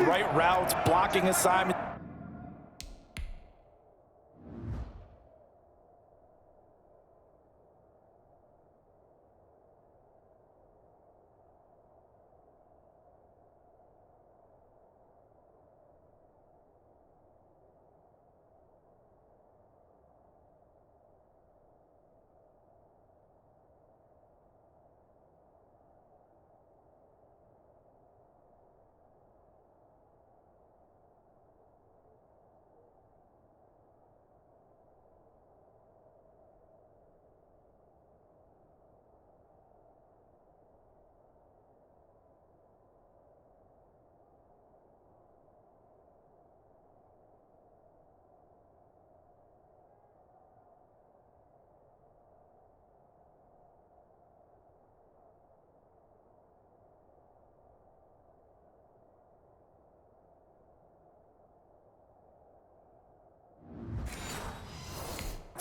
right routes, blocking assignment.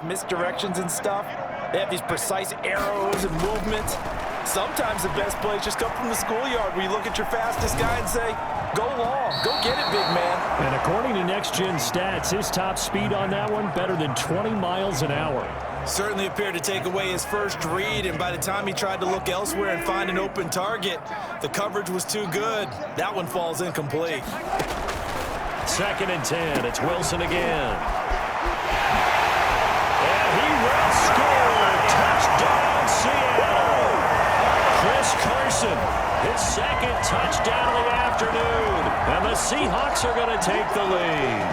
Misdirections and stuff. They have these precise arrows and movements. Sometimes the best plays just come from the schoolyard where you look at your fastest guy and say, go long, go get it, big man. And according to Next Gen Stats, his top speed on that one better than 20 miles an hour. Certainly appeared to take away his first read, and by the time he tried to look elsewhere and find an open target, the coverage was too good. That one falls incomplete. 2nd and 10. It's Wilson again. He will score. Touchdown, Seattle. Chris Carson, his 2nd touchdown of the afternoon. And the Seahawks are going to take the lead.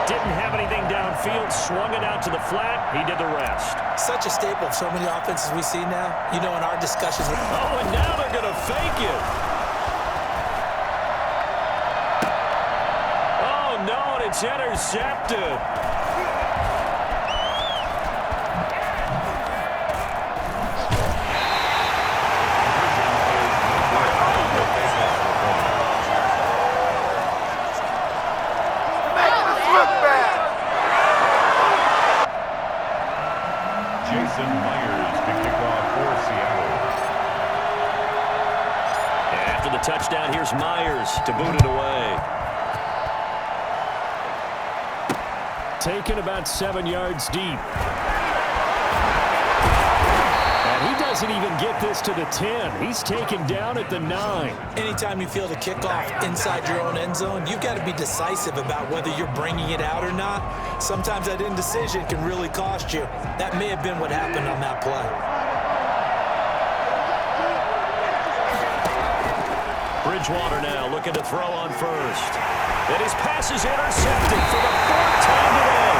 Didn't have anything downfield, swung it out to the flat. He did the rest. Such a staple of so many offenses we see now. You know, in our discussions. Oh, and now they're going to fake it. Oh, no, and it's intercepted. Touchdown, here's Myers to boot it away. Taken about 7 yards deep. And he doesn't even get this to the 10. He's taken down at the 9. Anytime you feel the kickoff inside your own end zone, you've got to be decisive about whether you're bringing it out or not. Sometimes that indecision can really cost you. That may have been what happened on that play. Bridgewater now looking to throw on first. And his pass is intercepted for the 4th time today.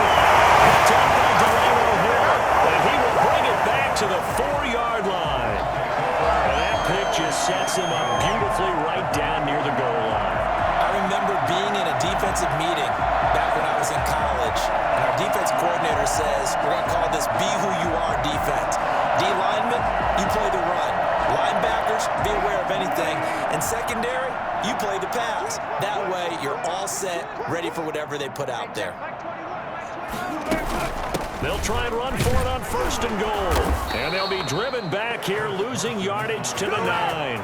Picked up by Delano Hill. And he will bring it back to the 4-yard line. And that pick just sets him up beautifully right down near the goal line. I remember being in a defensive meeting back when I was in college. And our defense coordinator says, we're going to call this be who you are defense. D lineman, you play the run. Linebackers, be aware of anything. And secondary, you play the pass. That way, you're all set, ready for whatever they put out there. They'll try and run for it on 1st and goal. And they'll be driven back here, losing yardage to the 9.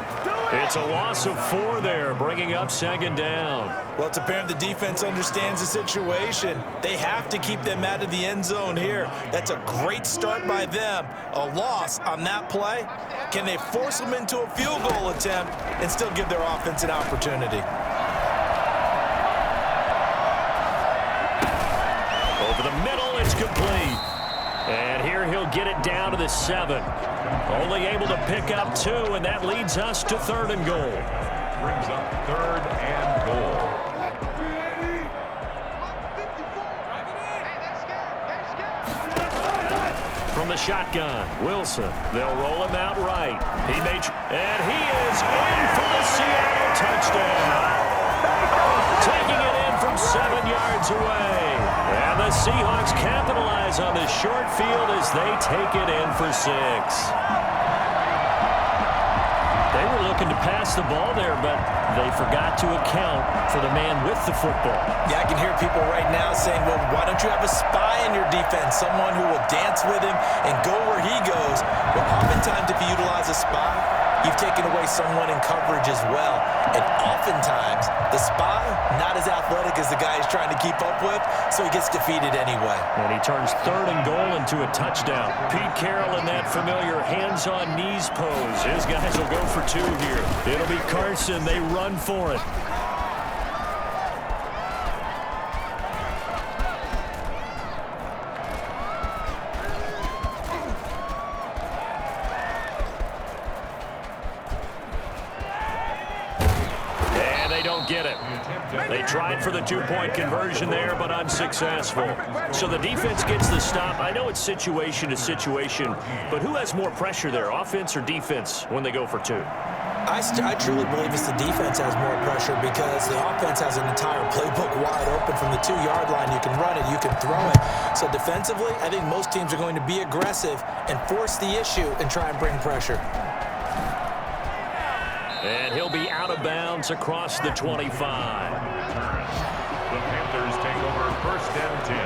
It's a loss of 4 there, bringing up 2nd down. Well, it's apparent the defense understands the situation. They have to keep them out of the end zone here. That's a great start by them. A loss on that play. Can they force them into a field goal attempt and still give their offense an opportunity? Over the middle, it's complete. And here he'll get it down to the 7. Only able to pick up 2, and that leads us to 3rd and goal. Brings up 3rd and goal. From the shotgun, Wilson. They'll roll him out right. And he is in for the Seattle touchdown. Taking it in from 7 yards away. And the Seahawks capitalize on this short field as they take it in for 6. They were looking to pass the ball there, but they forgot to account for the man with the football. Yeah, I can hear people right now saying, well, why don't you have a spy in your defense, someone who will dance with him and go where he goes? Well, oftentimes if you utilize a spy, you've taken away someone in coverage as well. And oftentimes The spy, not as athletic as the guy he's trying to keep up with, so he gets defeated anyway. And he turns 3rd and goal into a touchdown. Pete Carroll in that familiar hands-on knees pose. His guys will go for 2 here. It'll be Carson. They run for it. Get it. They tried for the 2-point conversion there, but unsuccessful. So the defense gets the stop. I know it's situation to situation, but who has more pressure there, offense or defense, when they go for 2? I truly believe it's the defense has more pressure because the offense has an entire playbook wide open from the 2-yard line. You can run it, you can throw it. So defensively, I think most teams are going to be aggressive and force the issue and try and bring pressure. And he'll be out of bounds across the 25. The Panthers take over 1st and 10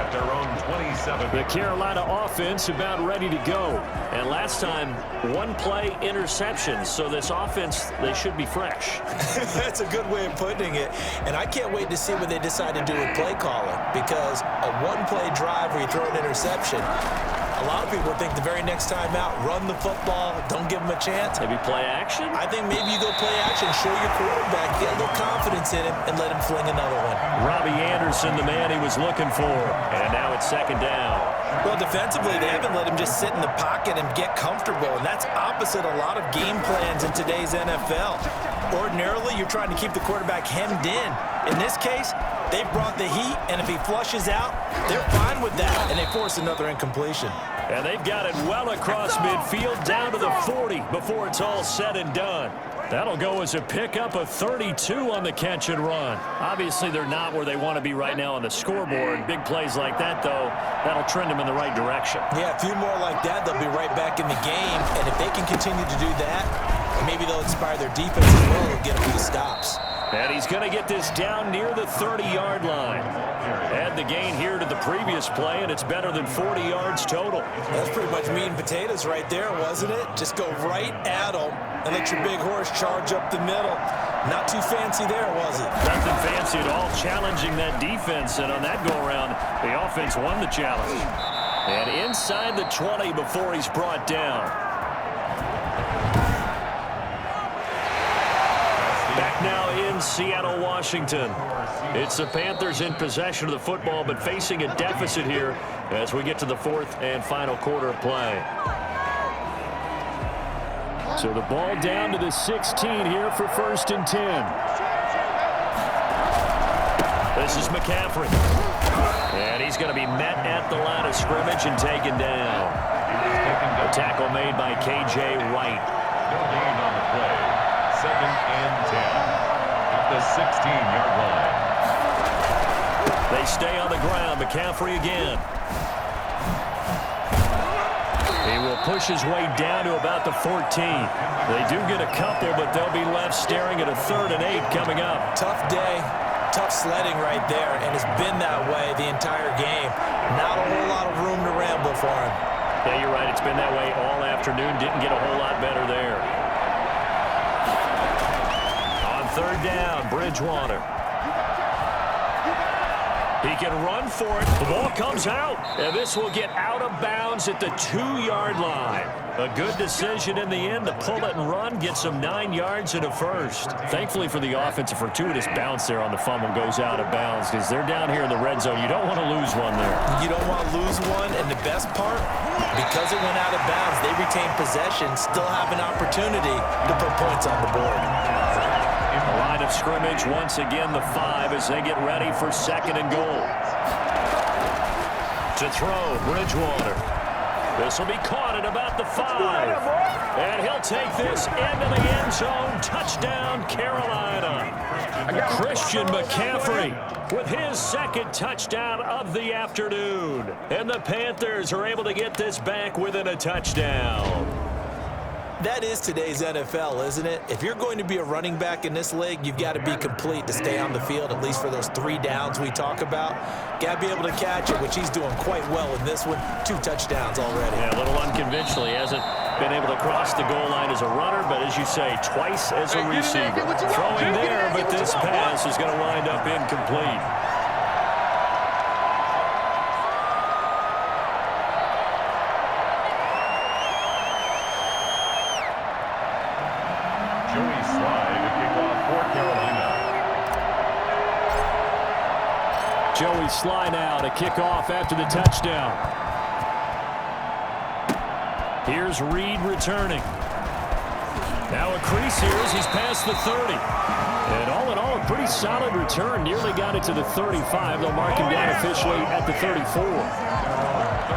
at their own 27. The Carolina offense about ready to go. And last time, 1-play interception. So this offense, they should be fresh. That's a good way of putting it. And I can't wait to see what they decide to do with play calling, because a 1-play drive where you throw an interception, a lot of people think the very next time out, run the football, don't give them a chance. Maybe play action? I think maybe you go play action, show your quarterback, get a little confidence in him, and let him fling another one. Robbie Anderson, the man he was looking for. And now it's 2nd down. Well, defensively, they haven't let him just sit in the pocket and get comfortable, and that's opposite a lot of game plans in today's NFL. Ordinarily, you're trying to keep the quarterback hemmed in. In this case, they brought the heat, and if he flushes out, they're fine with that, and they force another incompletion. And they've got it well across midfield down to the 40 before it's all said and done. That'll go as a pickup of 32 on the catch and run. Obviously, they're not where they want to be right now on the scoreboard. Big plays like that, though, that'll trend them in the right direction. Yeah, a few more like that, they'll be right back in the game. And if they can continue to do that, maybe they'll inspire their defense as well and get a few stops. And he's going to get this down near the 30-yard line. Add the gain here to the previous play, and it's better than 40 yards total. That's pretty much meat and potatoes right there, wasn't it? Just go right at them and let your big horse charge up the middle. Not too fancy there, was it? Nothing fancy at all, challenging that defense. And on that go-around, the offense won the challenge. And inside the 20 before he's brought down. Back now in Seattle, Washington. It's the Panthers in possession of the football, but facing a deficit here as we get to the 4th and final quarter of play. So the ball down to the 16 here for 1st and 10. This is McCaffrey. And he's going to be met at the line of scrimmage and taken down. A tackle made by K.J. Wright. No gain on the play. 2nd and 10 at the 16-yard line. They stay on the ground. McCaffrey again. He will push his way down to about the 14. They do get a couple, but they'll be left staring at a 3rd and 8 coming up. Tough day, tough sledding right there, and it's been that way the entire game. Not a whole lot of room to ramble for him. Yeah, you're right. It's been that way all afternoon. Didn't get a whole lot better there. On 3rd down, Bridgewater. He can run for it. The ball comes out, and this will get out of bounds at the 2-yard line. A good decision in the end to pull it and run, get some 9 yards and a first. Thankfully for the offense, a fortuitous bounce there on the fumble goes out of bounds because they're down here in the red zone. You don't want to lose one there. You don't want to lose one, and the best part, because it went out of bounds, they retain possession, still have an opportunity to put points on the board. The line of scrimmage, once again, the 5 as they get ready for 2nd and goal. To throw, Bridgewater. This will be caught at about the 5. And he'll take this into the end zone. Touchdown, Carolina. Christian McCaffrey with his 2nd touchdown of the afternoon. And the Panthers are able to get this back within a touchdown. That is today's NFL, isn't it? If you're going to be a running back in this league, you've got to be complete to stay on the field, at least for those 3 downs we talk about. Got to be able to catch it, which he's doing quite well in this one. 2 touchdowns already. Yeah, a little unconventional. He hasn't Been able to cross the goal line as a runner, but as you say, twice as a receiver. Throwing there, but this pass is going to wind up incomplete. Joey Slye to kick off for Carolina. Joey Slye now to kick off after the touchdown. Here's Reed returning. Now a crease here as he's past the 30. And all in all, a pretty solid return. Nearly got it to the 35. They'll mark him down officially at the 34.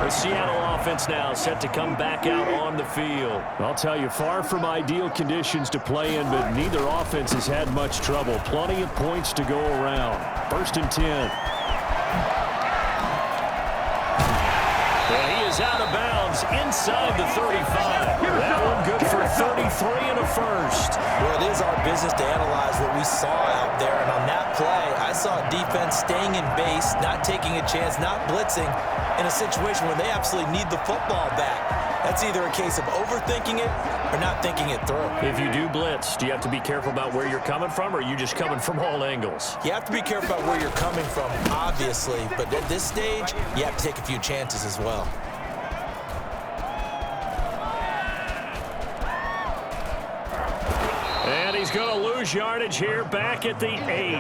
The Seattle offense now set to come back out on the field. I'll tell you, far from ideal conditions to play in, but neither offense has had much trouble. Plenty of points to go around. 1st and 10. Well, he is out of bounds inside the 35. That one good for 33 and a first. Well, it is our business to analyze what we saw out there. And on that play, I saw a defense staying in base, not taking a chance, not blitzing in a situation where they absolutely need the football back. That's either a case of overthinking it or not thinking it through. If you do blitz, do you have to be careful about where you're coming from, or are you just coming from all angles? You have to be careful about where you're coming from, obviously. But at this stage, you have to take a few chances as well. And he's going to lose yardage here back at the 8.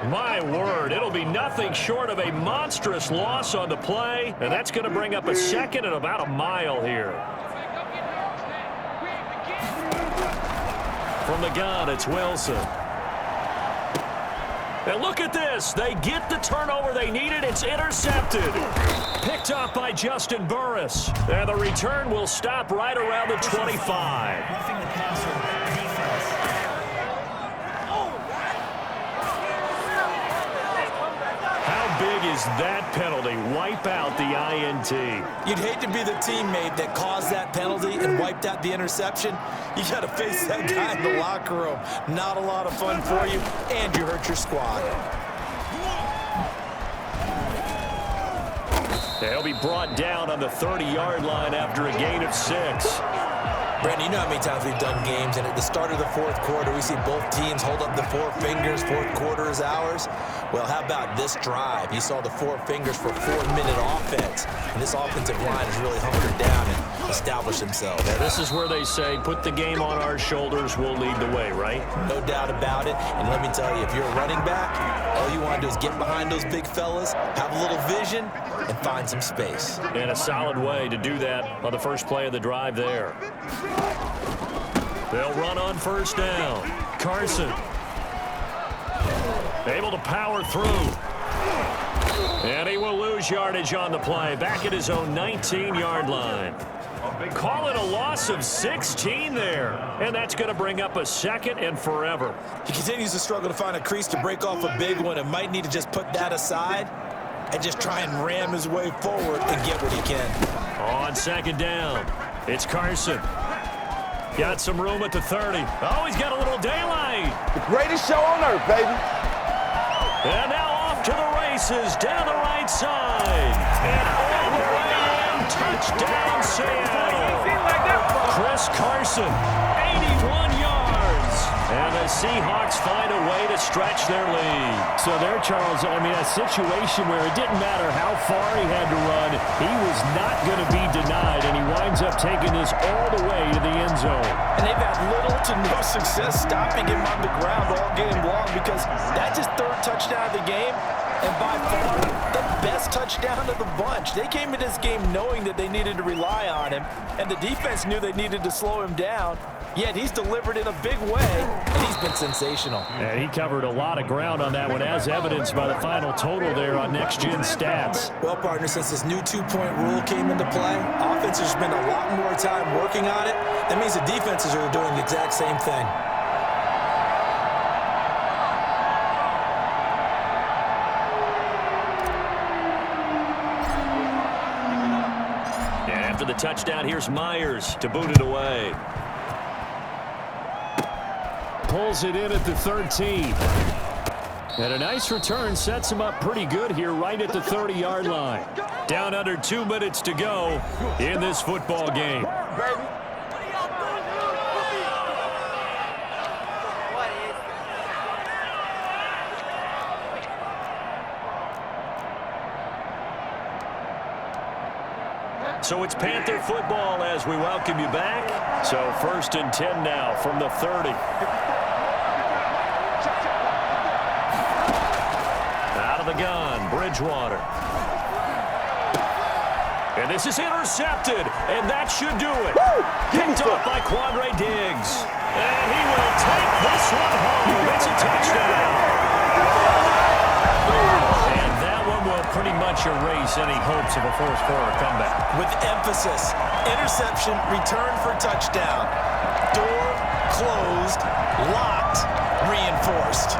My word, it'll be nothing short of a monstrous loss on the play, and that's going to bring up a 2nd and about a mile here. From the gun, it's Wilson. And look at this. They get the turnover they needed. It's intercepted. Picked up by Justin Burris. And the return will stop right around the 25. Roughing the passer defense. How big is that penalty? Wipe out the INT. You'd hate to be the teammate that caused that penalty and wiped out the interception. You got to face that guy in the locker room. Not a lot of fun for you, and you hurt your squad. They'll be brought down on the 30-yard line after a gain of 6. Brandon, you know how many times we've done games, and at the start of the 4th quarter, we see both teams hold up the 4 fingers, 4th quarter is ours. Well, how about this drive? You saw the 4 fingers for 4-minute offense, and this offensive line has really hunkered down and established themselves. Now, this is where they say, put the game on our shoulders, we'll lead the way, right? No doubt about it, and let me tell you, if you're a running back, all you want to do is get behind those big fellas, have a little vision, and find some space. And a solid way to do that on the first play of the drive there. They'll run on 1st down. Carson able to power through. And he will lose yardage on the play. Back at his own 19-yard line. Call it a loss of 16 there. And that's going to bring up a 2nd and forever. He continues to struggle to find a crease to break off a big one and might need to just put that aside and just try and ram his way forward and get what he can. On 2nd down, it's Carson. Got some room at the 30. Oh, he's got a little daylight. The greatest show on earth, baby. And now off to the races down the right side. And all the way in, touchdown Seattle. Chris Carson, 81 yards. And the Seahawks find a way to stretch their lead. So there, Charles, I mean, a situation where it didn't matter how far he had to run, he was not going to be denied, and he winds up taking this all the way to the end zone. And they've had little to no success stopping him on the ground all game long because that's his 3rd touchdown of the game, and by far the best touchdown of the bunch. They came in this game knowing that they needed to rely on him, and the defense knew they needed to slow him down. Yet he's delivered in a big way, and he's been sensational. And he covered a lot of ground on that one, as evidenced by the final total there on Next Gen Stats. Well, partner, since this new 2-point rule came into play, offenses spend a lot more time working on it. That means the defenses are doing the exact same thing. And after the touchdown, here's Myers to boot it away. Pulls it in at the 13. And a nice return sets him up pretty good here right at the 30-yard line. Down under 2 minutes to go in this football game. So it's Panther football as we welcome you back. So 1st and 10 now from the 30. Out of the gun, Bridgewater. And this is intercepted, and that should do it. Picked off by Quandre Diggs. And he will take this one home. It's a touchdown. And that one will pretty much erase any hopes of a fourth-quarter comeback. With emphasis, interception, return for touchdown. Door closed, locked, reinforced.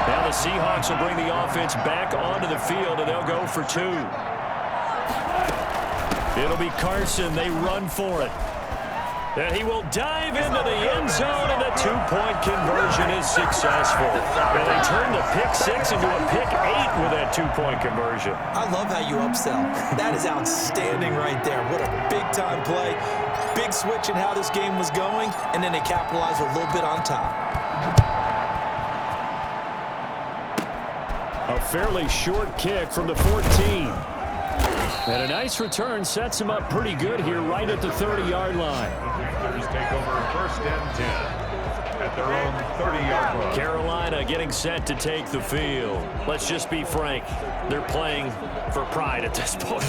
Now the Seahawks will bring the offense back onto the field, and they'll go for 2. It'll be Carson. They run for it. And he will dive into the end zone, and the 2-point conversion is successful. And they turn the pick 6 into a pick 8 with that 2-point conversion. I love how you upsell. That is outstanding right there. What a big-time play. Big switch in how this game was going, and then they capitalized a little bit on top. A fairly short kick from the 14. And a nice return sets him up pretty good here right at the 30-yard line. Panthers take over 1st and 10 at their own 30-yard line. Carolina getting set to take the field. Let's just be frank. They're playing for pride at this point.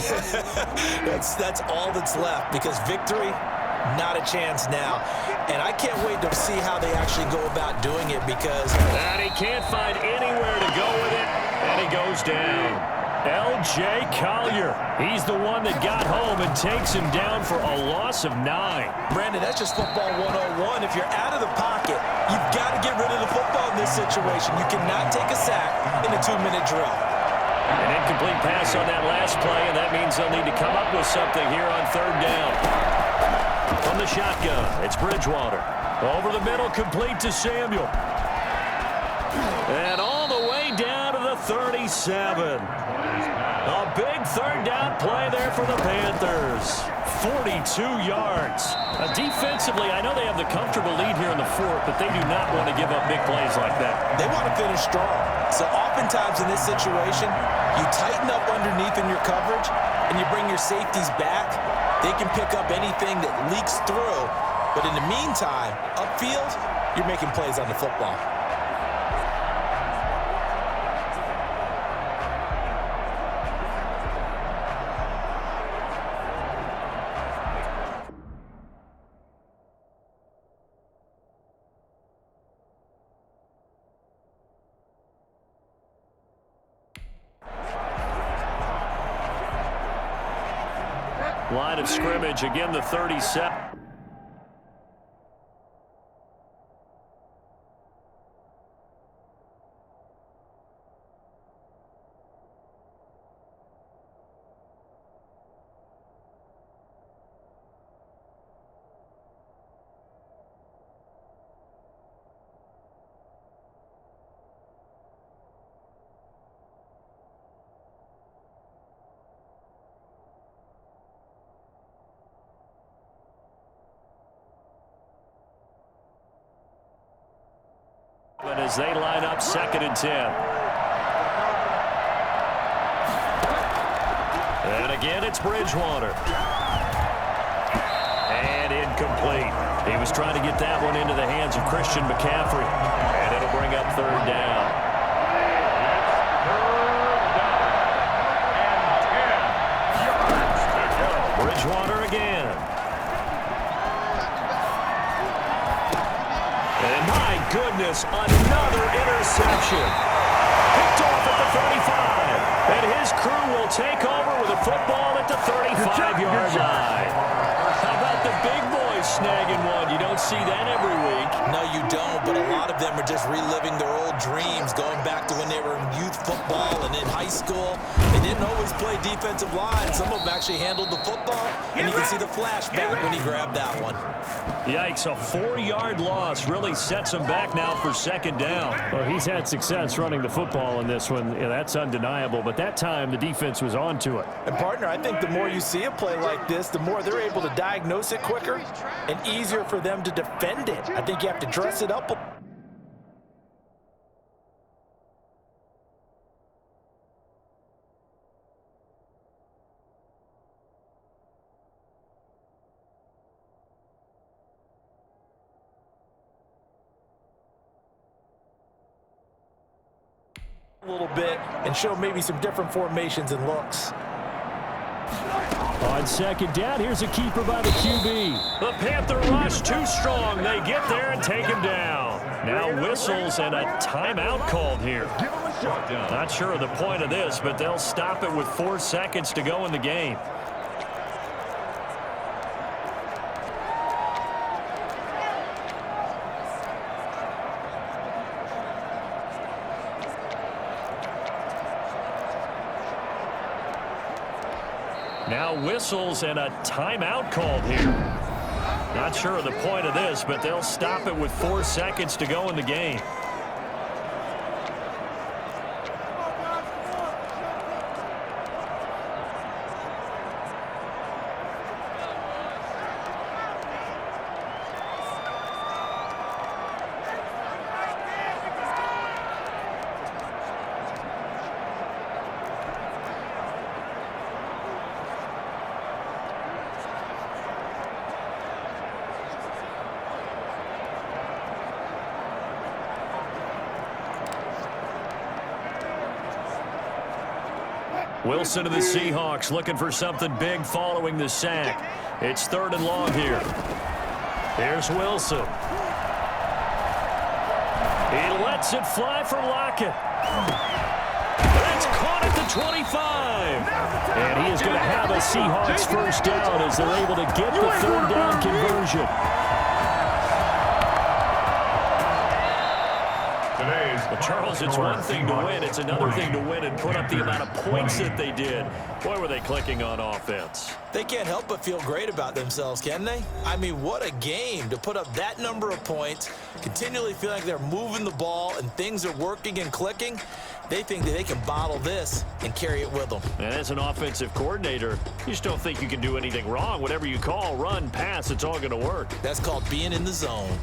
That's all that's left, because victory, not a chance now. And I can't wait to see how they actually go about doing it, because... And he can't find anywhere to go with it, and he goes down. L.J. Collier, he's the one that got home and takes him down for a loss of 9. Brandon, that's just football 101. If you're out of the pocket, you've got to get rid of the football in this situation. You cannot take a sack in a 2-minute drill. An incomplete pass on that last play, and that means they'll need to come up with something here on 3rd down. From the shotgun, it's Bridgewater. Over the middle, complete to Samuel. And all the way down to the 37. A big 3rd down play there for the Panthers. 42 yards. Defensively, I know they have the comfortable lead here in the 4th, but they do not want to give up big plays like that. They want to finish strong. So oftentimes in this situation, you tighten up underneath in your coverage, and you bring your safeties back. They can pick up anything that leaks through. But in the meantime, upfield, you're making plays on the football. Line of scrimmage, again the 37. As they line up 2nd and 10. And again, it's Bridgewater. And incomplete. He was trying to get that one into the hands of Christian McCaffrey. And it'll bring up 3rd down. Bridgewater again. And my goodness, another interception. Picked off at the 35. And his crew will take over with a football at the 35-yard line. How about the big boy always snagging one. You don't see that every week. No, you don't, but a lot of them are just reliving their old dreams, going back to when they were in youth football and in high school. They didn't always play defensive line. Some of them actually handled the football, and you can see the flashback when he grabbed that one. Yikes, a 4-yard loss really sets him back now for second down. Well, he's had success running the football in this one. Yeah, that's undeniable, but that time the defense was on to it. And, partner, I think the more you see a play like this, the more they're able to diagnose it quicker and easier for them to defend it. I think you have to dress it up a little bit and show maybe some different formations and looks. On second down, here's a keeper by the QB. The Panther rush too strong. They get there and take him down. Now whistles and a timeout called here. Not sure of the point of this, but they'll stop it with 4 seconds to go in the game. Now whistles and a timeout called here. Not sure of the point of this, but they'll stop it with 4 seconds to go in the game. Wilson of the Seahawks looking for something big following the sack. It's 3rd and long here. Here's Wilson. He lets it fly for Lockett. That's caught at the 25. And he is going to have a Seahawks first down as they're able to get the 3rd down conversion. Well, Charles, it's one thing to win. It's another thing to win and put up the amount of points that they did. Boy, were they clicking on offense. They can't help but feel great about themselves, can they? I mean, what a game to put up that number of points, continually feel like they're moving the ball and things are working and clicking. They think that they can bottle this and carry it with them. And as an offensive coordinator, you just don't think you can do anything wrong. Whatever you call, run, pass, it's all going to work. That's called being in the zone.